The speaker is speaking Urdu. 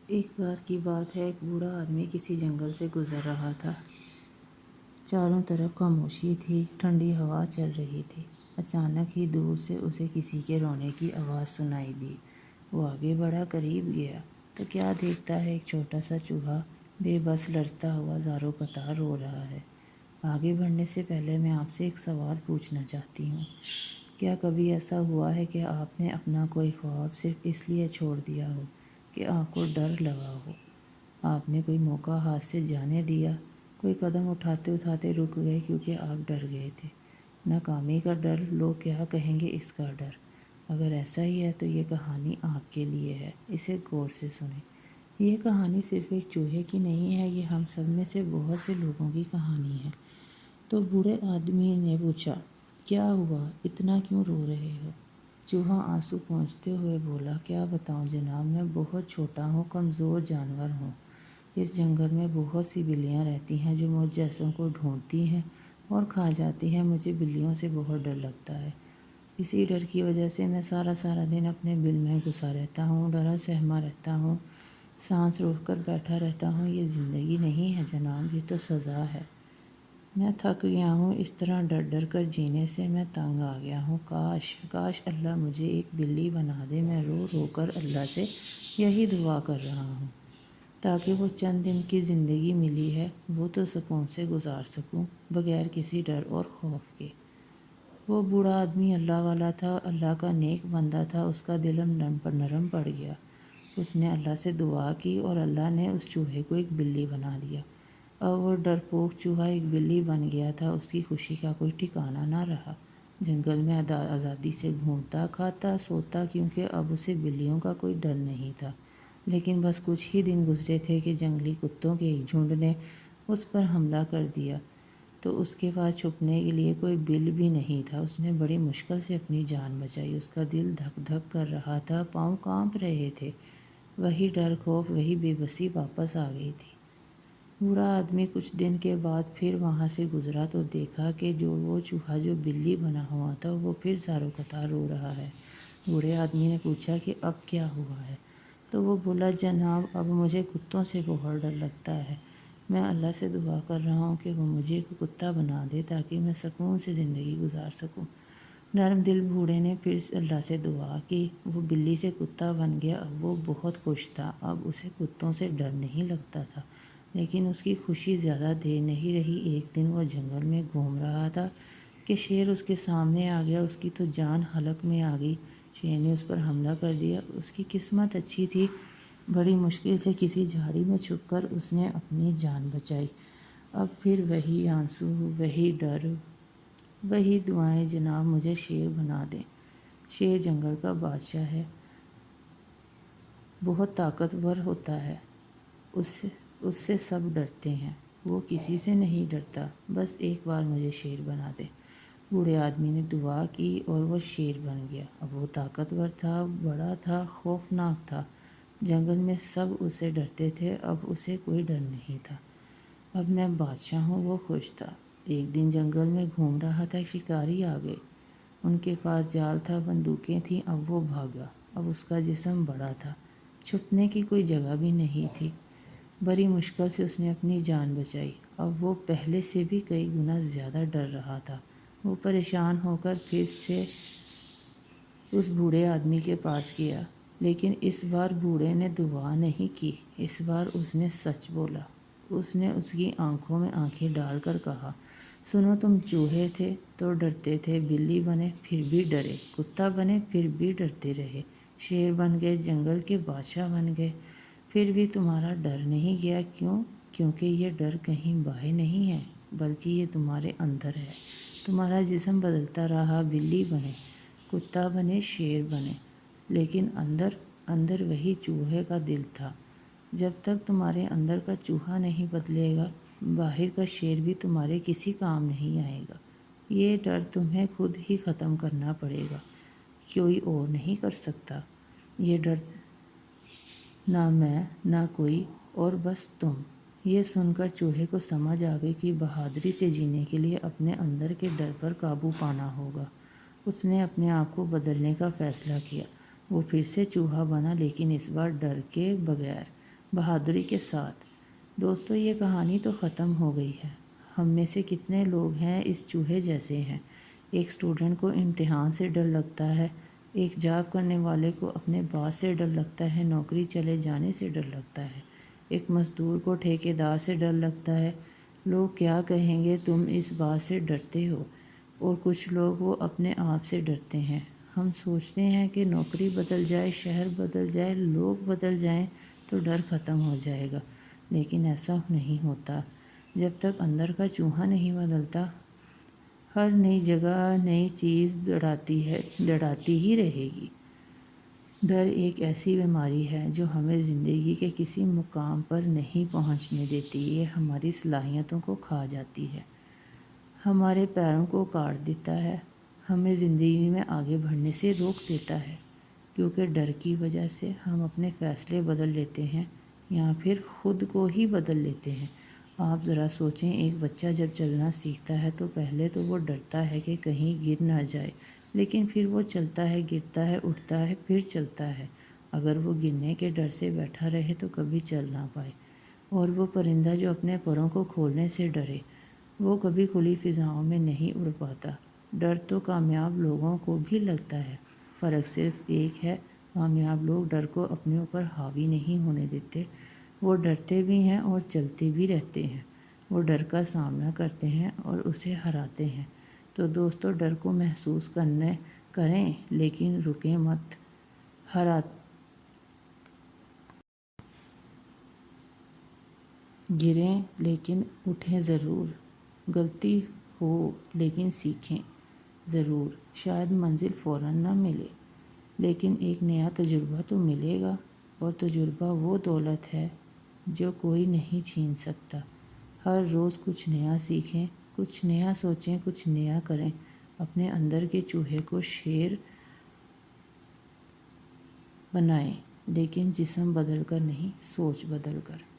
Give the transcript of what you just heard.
ایک بار کی بات ہے، ایک بوڑھا آدمی کسی جنگل سے گزر رہا تھا۔ چاروں طرف خاموشی تھی، ٹھنڈی ہوا چل رہی تھی۔ اچانک ہی دور سے اسے کسی کے رونے کی آواز سنائی دی۔ وہ آگے بڑھا، قریب گیا تو کیا دیکھتا ہے، ایک چھوٹا سا چوہا بے بس لرزتا ہوا زاروں قطار رو رہا ہے۔ آگے بڑھنے سے پہلے میں آپ سے ایک سوال پوچھنا چاہتی ہوں۔ کیا کبھی ایسا ہوا ہے کہ آپ نے اپنا کوئی خواب صرف اس لیے چھوڑ دیا ہو کہ آپ کو ڈر لگا ہو؟ آپ نے کوئی موقع ہاتھ سے جانے دیا، کوئی قدم اٹھاتے اٹھاتے رک گئے کیونکہ آپ ڈر گئے تھے۔ ناکامی کا ڈر، لوگ کیا کہیں گے اس کا ڈر۔ اگر ایسا ہی ہے تو یہ کہانی آپ کے لیے ہے، اسے غور سے سنیں۔ یہ کہانی صرف ایک چوہے کی نہیں ہے، یہ ہم سب میں سے بہت سے لوگوں کی کہانی ہے۔ تو بوڑھے آدمی نے پوچھا، کیا ہوا؟ اتنا کیوں رو رہے ہو؟ چوہا آنسو پونچھتے ہوئے بولا، کیا بتاؤں جناب، میں بہت چھوٹا ہوں، کمزور جانور ہوں۔ اس جنگل میں بہت سی بلیاں رہتی ہیں جو مجھ جیسوں کو ڈھونڈتی ہیں اور کھا جاتی ہیں۔ مجھے بلیوں سے بہت ڈر لگتا ہے۔ اسی ڈر کی وجہ سے میں سارا دن اپنے بل میں گھسا رہتا ہوں، ڈرا سہما رہتا ہوں، سانس روک کر بیٹھا رہتا ہوں۔ یہ زندگی نہیں ہے جناب، یہ تو سزا ہے۔ میں تھک گیا ہوں، اس طرح ڈر ڈر کر جینے سے میں تنگ آ گیا ہوں۔ کاش اللہ مجھے ایک بلی بنا دے۔ میں رو رو کر اللہ سے یہی دعا کر رہا ہوں، تاکہ وہ چند دن کی زندگی ملی ہے وہ تو سکون سے گزار سکوں، بغیر کسی ڈر اور خوف کے۔ وہ بوڑھا آدمی اللہ والا تھا، اللہ کا نیک بندہ تھا۔ اس کا دل نرم پڑ گیا۔ اس نے اللہ سے دعا کی اور اللہ نے اس چوہے کو ایک بلی بنا دیا۔ اب وہ ڈرپوک چوہا ایک بلی بن گیا تھا۔ اس کی خوشی کا کوئی ٹھکانہ نہ رہا۔ جنگل میں آزادی سے گھومتا، کھاتا، سوتا، کیونکہ اب اسے بلیوں کا کوئی ڈر نہیں تھا۔ لیکن بس کچھ ہی دن گزرے تھے کہ جنگلی کتوں کے ایک جھنڈ نے اس پر حملہ کر دیا، تو اس کے پاس چھپنے کے لیے کوئی بل بھی نہیں تھا۔ اس نے بڑی مشکل سے اپنی جان بچائی۔ اس کا دل دھک دھک کر رہا تھا، پاؤں کانپ رہے تھے۔ وہی ڈر، خوف، وہی بے بسی واپس آ گئی تھی۔ بوڑھا آدمی کچھ دن کے بعد پھر وہاں سے گزرا تو دیکھا کہ وہ چوہا جو بلی بنا ہوا تھا وہ پھر زاروں قطار رو رہا ہے۔ بوڑھے آدمی نے پوچھا کہ اب کیا ہوا ہے؟ تو وہ بولا، جناب اب مجھے کتوں سے بہت ڈر لگتا ہے۔ میں اللہ سے دعا کر رہا ہوں کہ وہ مجھے کتا بنا دے تاکہ میں سکون سے زندگی گزار سکوں۔ نرم دل بوڑھے نے پھر اللہ سے دعا کی۔ وہ بلی سے کتا بن گیا۔ اب وہ بہت خوش تھا۔ اب اسے کتوں سے ڈر نہیں لگتا تھا۔ لیکن اس کی خوشی زیادہ دیر نہیں رہی۔ ایک دن وہ جنگل میں گھوم رہا تھا کہ شیر اس کے سامنے آ گیا۔ اس کی تو جان حلق میں آ گئی۔ شیر نے اس پر حملہ کر دیا۔ اس کی قسمت اچھی تھی، بڑی مشکل سے کسی جھاڑی میں چھپ کر اس نے اپنی جان بچائی۔ اب پھر وہی آنسو، وہی ڈر، وہی دعائیں، جناب مجھے شیر بنا دیں۔ شیر جنگل کا بادشاہ ہے، بہت طاقتور ہوتا ہے، اس سے سب ڈرتے ہیں، وہ کسی سے نہیں ڈرتا، بس ایک بار مجھے شیر بنا دے۔ بوڑھے آدمی نے دعا کی اور وہ شیر بن گیا۔ اب وہ طاقتور تھا، بڑا تھا، خوفناک تھا۔ جنگل میں سب اسے ڈرتے تھے، اب اسے کوئی ڈر نہیں تھا۔ اب میں بادشاہ ہوں، وہ خوش تھا۔ ایک دن جنگل میں گھوم رہا تھا، شکاری آ گئے۔ ان کے پاس جال تھا، بندوقیں تھیں۔ اب وہ بھاگا۔ اب اس کا جسم بڑا تھا، چھپنے کی کوئی جگہ بھی نہیں تھی۔ بڑی مشکل سے اس نے اپنی جان بچائی۔ اب وہ پہلے سے بھی کئی گنا زیادہ ڈر رہا تھا۔ وہ پریشان ہو کر پھر سے اس بوڑھے آدمی کے پاس گیا، لیکن اس بار بوڑھے نے دعا نہیں کی، اس بار اس نے سچ بولا۔ اس نے اس کی آنکھوں میں آنکھیں ڈال کر کہا، سنو، تم چوہے تھے تو ڈرتے تھے، بلی بنے پھر بھی ڈرے، کتا بنے پھر بھی ڈرتے رہے، شیر بن گئے، جنگل کے بادشاہ بن گئے، پھر بھی تمہارا ڈر نہیں گیا۔ کیوں؟ کیونکہ یہ ڈر کہیں باہر نہیں ہے، بلکہ یہ تمہارے اندر ہے۔ تمہارا جسم بدلتا رہا، بلی بنے، کتا بنے، شیر بنے، لیکن اندر وہی چوہے کا دل تھا۔ جب تک تمہارے اندر کا چوہا نہیں بدلے گا، باہر کا شیر بھی تمہارے کسی کام نہیں آئے گا۔ یہ ڈر تمہیں خود ہی ختم کرنا پڑے گا، کوئی اور نہیں کر سکتا۔ یہ ڈر نہ میں، نہ کوئی اور، بس تم۔ یہ سن کر چوہے کو سمجھ آ گئی کہ بہادری سے جینے کے لیے اپنے اندر کے ڈر پر قابو پانا ہوگا۔ اس نے اپنے آپ کو بدلنے کا فیصلہ کیا۔ وہ پھر سے چوہا بنا، لیکن اس بار ڈر کے بغیر۔ بہادری کے ساتھ۔ دوستو، یہ کہانی تو ختم ہو گئی ہے۔ ہم میں سے کتنے لوگ ہیں اس چوہے جیسے ہیں؟ ایک اسٹوڈنٹ کو امتحان سے ڈر لگتا ہے، ایک جاب کرنے والے کو اپنے باس سے ڈر لگتا ہے، نوکری چلے جانے سے ڈر لگتا ہے، ایک مزدور کو ٹھیکیدار سے ڈر لگتا ہے۔ لوگ کیا کہیں گے تم اس بات سے ڈرتے ہو، اور کچھ لوگ وہ اپنے آپ سے ڈرتے ہیں۔ ہم سوچتے ہیں کہ نوکری بدل جائے، شہر بدل جائے، لوگ بدل جائیں تو ڈر ختم ہو جائے گا، لیکن ایسا نہیں ہوتا۔ جب تک اندر کا چوہا نہیں بدلتا، ہر نئی جگہ نئی چیز ڈراتی ہی رہے گی۔ ڈر ایک ایسی بیماری ہے جو ہمیں زندگی کے کسی مقام پر نہیں پہنچنے دیتی۔ یہ ہماری صلاحیتوں کو کھا جاتی ہے، ہمارے پیروں کو کاٹ دیتا ہے، ہمیں زندگی میں آگے بڑھنے سے روک دیتا ہے، کیونکہ ڈر کی وجہ سے ہم اپنے فیصلے بدل لیتے ہیں یا پھر خود کو ہی بدل لیتے ہیں۔ آپ ذرا سوچیں، ایک بچہ جب چلنا سیکھتا ہے تو پہلے تو وہ ڈرتا ہے کہ کہیں گر نہ جائے، لیکن پھر وہ چلتا ہے، گرتا ہے، اٹھتا ہے، پھر چلتا ہے۔ اگر وہ گرنے کے ڈر سے بیٹھا رہے تو کبھی چل نہ پائے۔ اور وہ پرندہ جو اپنے پروں کو کھولنے سے ڈرے، وہ کبھی کھلی فضاؤں میں نہیں اڑ پاتا۔ ڈر تو کامیاب لوگوں کو بھی لگتا ہے، فرق صرف ایک ہے، کامیاب لوگ ڈر کو اپنے اوپر حاوی نہیں ہونے دیتے۔ وہ ڈرتے بھی ہیں اور چلتے بھی رہتے ہیں، وہ ڈر کا سامنا کرتے ہیں اور اسے ہراتے ہیں۔ تو دوستو، ڈر کو محسوس کریں لیکن رکیں مت، گریں لیکن اٹھیں ضرور، غلطی ہو لیکن سیکھیں ضرور۔ شاید منزل فوراً نہ ملے، لیکن ایک نیا تجربہ تو ملے گا، اور تجربہ وہ دولت ہے جو کوئی نہیں چھین سکتا۔ ہر روز کچھ نیا سیکھیں، کچھ نیا سوچیں، کچھ نیا کریں، اپنے اندر کے چوہے کو شیر بنائیں، لیکن جسم بدل کر نہیں، سوچ بدل کر۔